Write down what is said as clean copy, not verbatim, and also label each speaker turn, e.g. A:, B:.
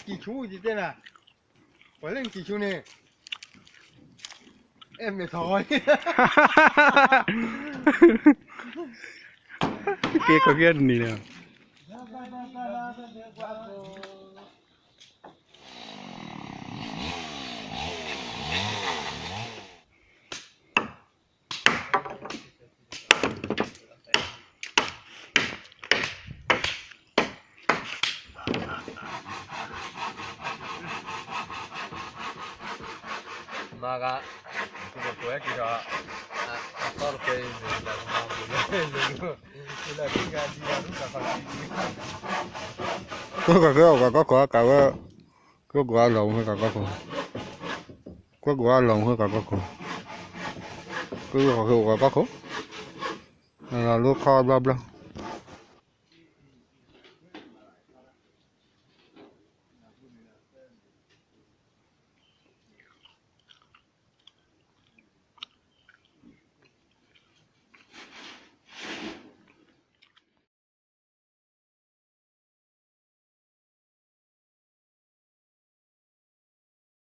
A: 几处就对了，我那几处呢，哎没错的。
B: Cái có cái này nè.
A: Maga, tu puoi che a porta in la riga di Luca
B: Có cái quả lồng hay cả có quả lồng hay cả cái quả có là lúc kho bla bla